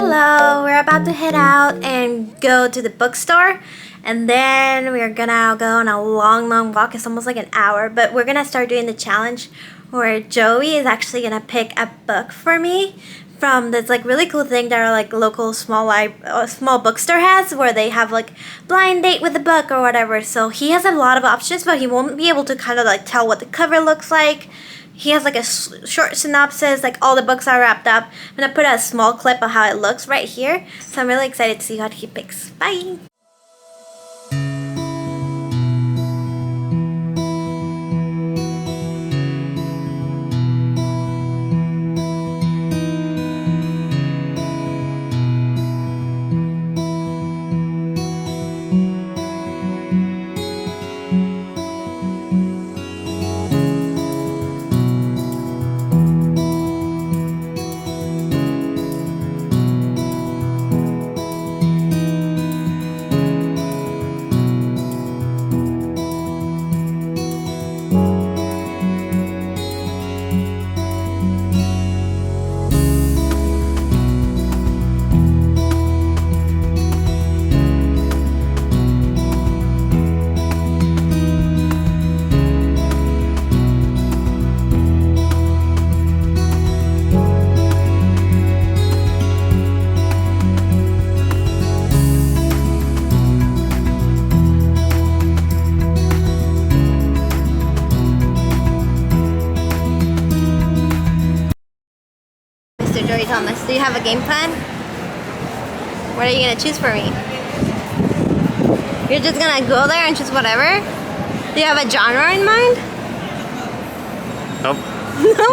Hello, we're about to head out and go to the bookstore, and then we're gonna go on a long walk. It's almost like an hour, but we're gonna start doing the challenge where Joey is actually gonna pick a book for me from this like really cool thing that our like local small bookstore has, where they have like blind date with a book or whatever. So he has a lot of options, but he won't be able to kind of like tell what the cover looks like. He has like a short synopsis, like all the books are wrapped up. I'm gonna put a small clip of how it looks right here. So I'm really excited to see what he picks. Bye! Joey Thomas, do you have a game plan? What are you gonna choose for me? You're just gonna go there and choose whatever? Do you have a genre in mind? Nope. No?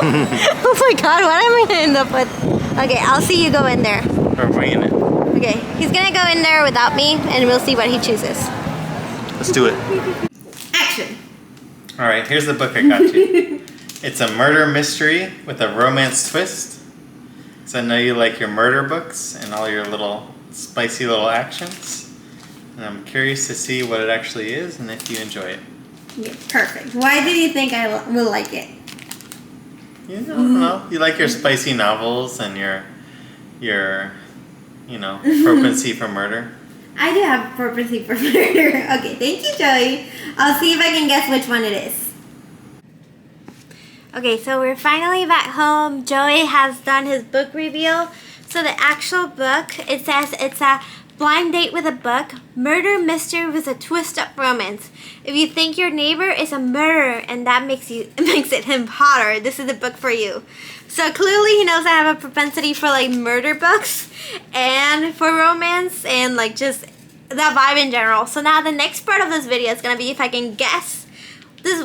Oh my god, what am I gonna end up with? Okay, I'll see you go in there. We're bringing it. Okay, he's gonna go in there without me and we'll see what he chooses. Let's do it. Action! Alright, here's the book I got you. It's a murder mystery with a romance twist. So I know you like your murder books and all your little spicy little actions. And I'm curious to see what it actually is and if you enjoy it. Yeah, perfect. Why do you think I will like it? You know, you like your spicy novels and your propensity for murder. I do have propensity for murder. Okay, thank you, Joey. I'll see if I can guess which one it is. Okay, so we're finally back home. Joey has done his book reveal. So the actual book, it says it's a blind date with a book, murder mystery with a twist up romance. If you think your neighbor is a murderer and that makes it him hotter, this is the book for you. So clearly he knows I have a propensity for like murder books and for romance and like just that vibe in general. So now the next part of this video is gonna be if I can guess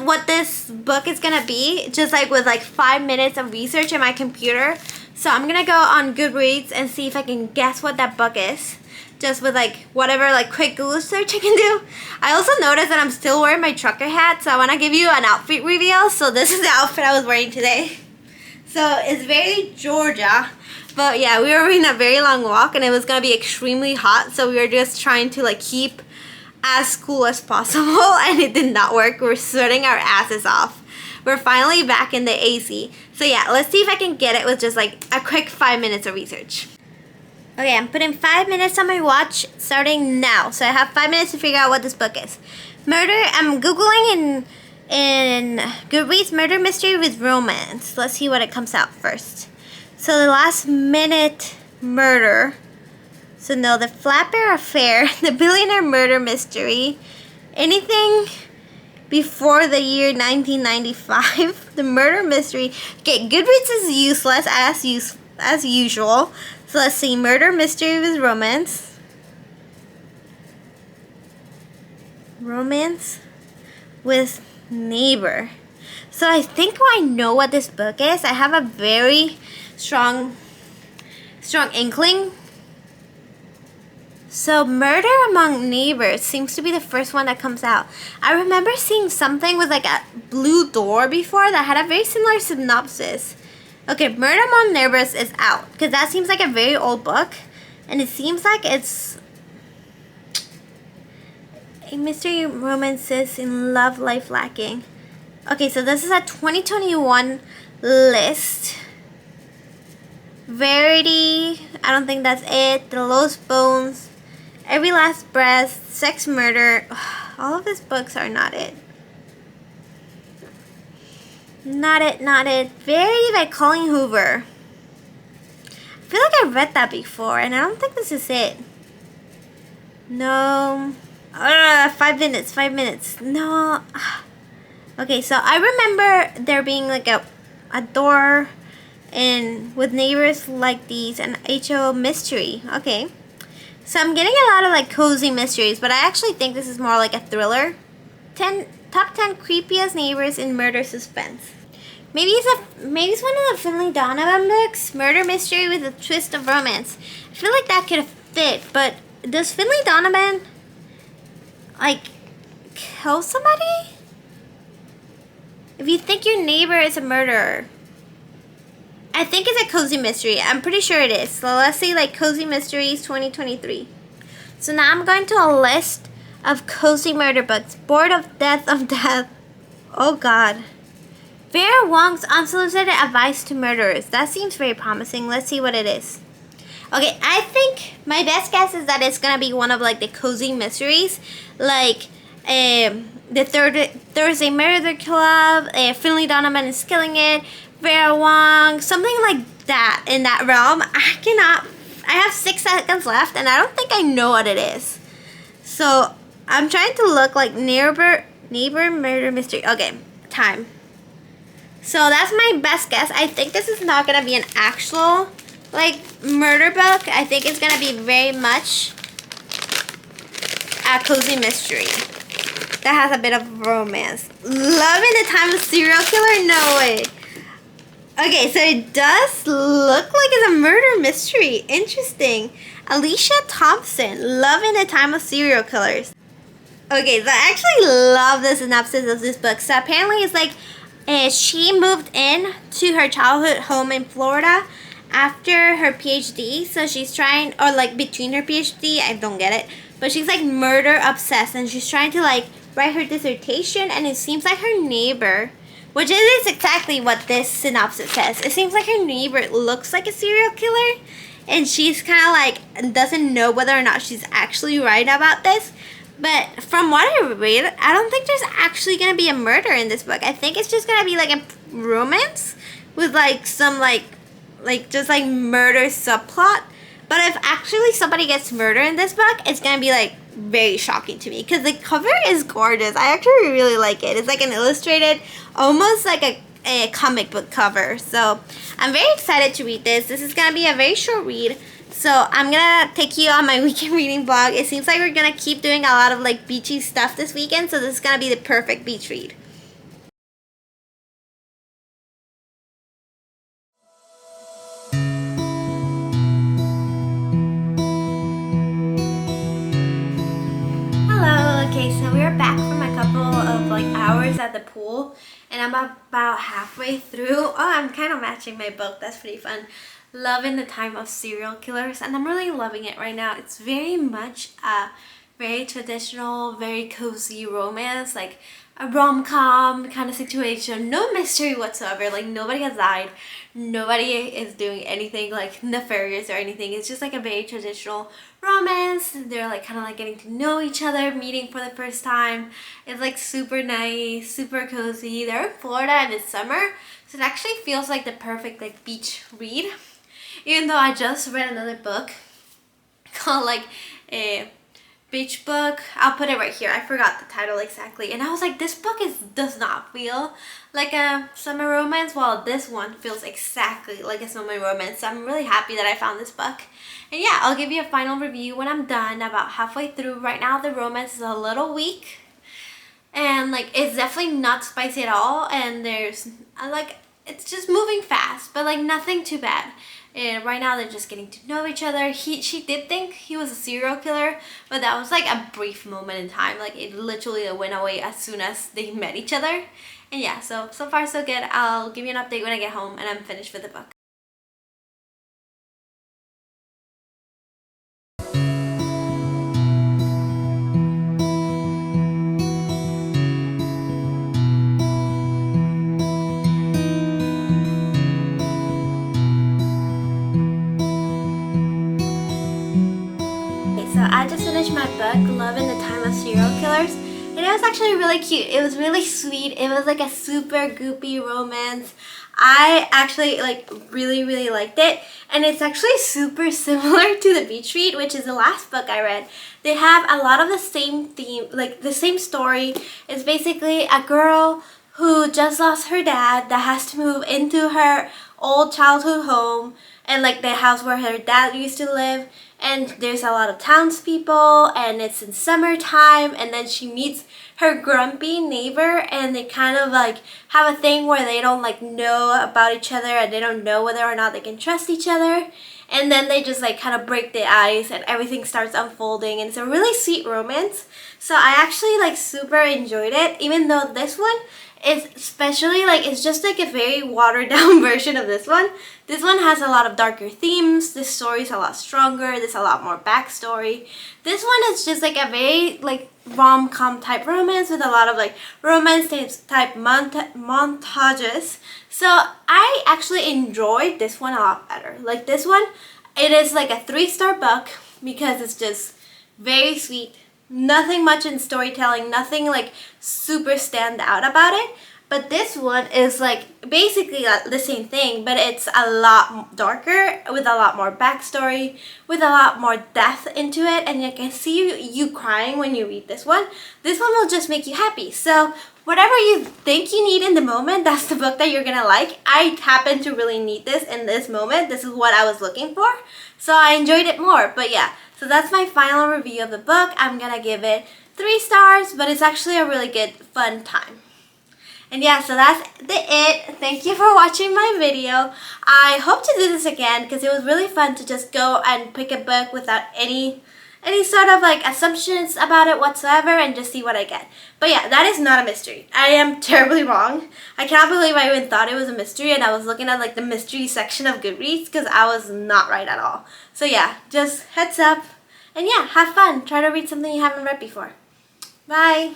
what this book is gonna be, just like with like 5 minutes of research in my computer. So I'm gonna go on Goodreads and see if I can guess what that book is, just with like whatever like quick Google search I can do. I also noticed that I'm still wearing my trucker hat, so I want to give you an outfit reveal. So this is the outfit I was wearing today. So it's very Georgia, but yeah, we were in a very long walk and it was gonna be extremely hot, so we were just trying to like keep as cool as possible, and it did not work. We're sweating our asses off. We're finally back in the AC. So yeah, let's see if I can get it with just like a quick 5 minutes of research. Okay, I'm putting 5 minutes on my watch starting now. So I have 5 minutes to figure out what this book is. I'm Googling in Goodreads murder mystery with romance. Let's see what it comes out first. So the last minute murder. So no, the Flapper Affair, the billionaire murder mystery, anything before the year 1995, the murder mystery. Okay, Goodreads is useless as usual. So let's see, murder mystery with romance. Romance with neighbor. So I think I know what this book is. I have a very strong inkling. So Murder Among Neighbors seems to be the first one that comes out. I remember seeing something with like a blue door before that had a very similar synopsis. Okay, Murder Among Neighbors is out because that seems like a very old book, and it seems like it's a mystery romances in love life lacking. Okay, so this is a 2021 list. Verity, I don't think that's it. The Lowest Bones, Every Last Breath, Sex Murder. All of his books are not it. Not it, not it. Verity by Colleen Hoover. I feel like I've read that before, and I don't think this is it. No. 5 minutes, 5 minutes. No. Okay, so I remember there being like a door and with neighbors like these, and HO mystery. Okay. So I'm getting a lot of like cozy mysteries, but I actually think this is more like a thriller. Top 10 creepiest neighbors in murder suspense. Maybe it's one of the Finley Donovan books, murder mystery with a twist of romance. I feel like that could fit, but does Finley Donovan like kill somebody? If you think your neighbor is a murderer, I think it's a cozy mystery. I'm pretty sure it is. So let's see, like cozy mysteries 2023. So now I'm going to a list of cozy murder books. Bored of Death of Death. Oh God. Vera Wong's Unsolicited Advice to Murderers. That seems very promising. Let's see what it is. Okay, I think my best guess is that it's gonna be one of like the cozy mysteries, like the Thursday Murder Club. Finley Donovan is killing it. Vera Wong, something like that in that realm. I have 6 seconds left, and I don't think I know what it is. So I'm trying to look like neighbor murder mystery. Okay, time. So that's my best guess. I think this is not gonna be an actual like murder book. I think it's gonna be very much a cozy mystery that has a bit of romance. Love in the Time of Serial Killer? No way. Okay, so it does look like it's a murder mystery. Interesting. Alicia Thompson, Love in the Time of Serial Killers. Okay, so I actually love the synopsis of this book. So apparently it's like she moved in to her childhood home in Florida after her PhD. So she's trying, or like between her PhD, I don't get it, but she's like murder obsessed, and she's trying to like write her dissertation, and it seems like her neighbor, which is exactly what this synopsis says. It seems like her neighbor looks like a serial killer, and she's kind of like doesn't know whether or not she's actually right about this. But from what I read, I don't think there's actually going to be a murder in this book. I think it's just going to be like a romance with like some like just like murder subplot. But if actually somebody gets murdered in this book, it's going to be like very shocking to me, because the cover is gorgeous. I actually really like it. It's like an illustrated, almost like a comic book cover. So I'm very excited to read this. This is going to be a very short read. So I'm gonna take you on my weekend reading vlog. It seems like we're gonna keep doing a lot of like beachy stuff this weekend, so this is gonna be the perfect beach read. Hello, okay, so we're back from a couple of like hours at the pool, and I'm about halfway through. Oh, I'm kind of matching my book. That's pretty fun. Love in the Time of Serial Killers, and I'm really loving it right now. It's very much a very traditional, very cozy romance, like a rom-com kind of situation. No mystery whatsoever. Like nobody has died, nobody is doing anything like nefarious or anything. It's just like a very traditional romance. They're like kind of like getting to know each other, meeting for the first time. It's like super nice, super cozy. They're in Florida and it's summer, so it actually feels like the perfect like beach read. Even though I just read another book called like a beach book. I'll put it right here. I forgot the title exactly. And I was like, this book does not feel like a summer romance, while this one feels exactly like a summer romance. So I'm really happy that I found this book. And yeah, I'll give you a final review when I'm done, about halfway through. Right now the romance is a little weak. And like it's definitely not spicy at all. And there's like, it's just moving fast, but like nothing too bad. And right now they're just getting to know each other. She did think he was a serial killer, but that was like a brief moment in time. Like it literally went away as soon as they met each other. And yeah, so far so good. I'll give you an update when I get home and I'm finished with the book. my book, Love in the Time of Serial Killers. And it was actually really cute. It was really sweet. It was like a super goopy romance. I actually really liked it. And it's actually super similar to The Beach Read, which is the last book I read. They have a lot of the same theme, like the same story. It's basically a girl who just lost her dad that has to move into her old childhood home and like the house where her dad used to live, and there's a lot of townspeople, and it's in summertime, and then she meets her grumpy neighbor, and they kind of like have a thing where they don't like know about each other, and they don't know whether or not they can trust each other, and then they just like kind of break the ice and everything starts unfolding, and it's a really sweet romance. So I actually like super enjoyed it, even though this one is especially like, it's just like a very watered down version of this one. This one has a lot of darker themes. This story is a lot stronger. There's a lot more backstory. This one is just like a very like rom-com type romance with a lot of like romance type montages. So I actually enjoyed this one a lot better. Like this one, it is like a 3-star book because it's just very sweet. Nothing much in storytelling, nothing like super stand out about it. But this one is like basically the same thing, but it's a lot darker with a lot more backstory, with a lot more depth into it, and you can see you crying when you read this one. This one will just make you happy. So whatever you think you need in the moment, that's the book that you're gonna like. I happen to really need this in this moment. This is what I was looking for. So I enjoyed it more. But yeah, so that's my final review of the book. I'm gonna give it 3 stars, but it's actually a really good, fun time. And yeah, so that's it. Thank you for watching my video. I hope to do this again because it was really fun to just go and pick a book without any sort of like assumptions about it whatsoever and just see what I get. But yeah, that is not a mystery. I am terribly wrong. I cannot believe I even thought it was a mystery, and I was looking at like the mystery section of Goodreads because I was not right at all. So yeah, just heads up. And yeah, have fun. Try to read something you haven't read before. Bye.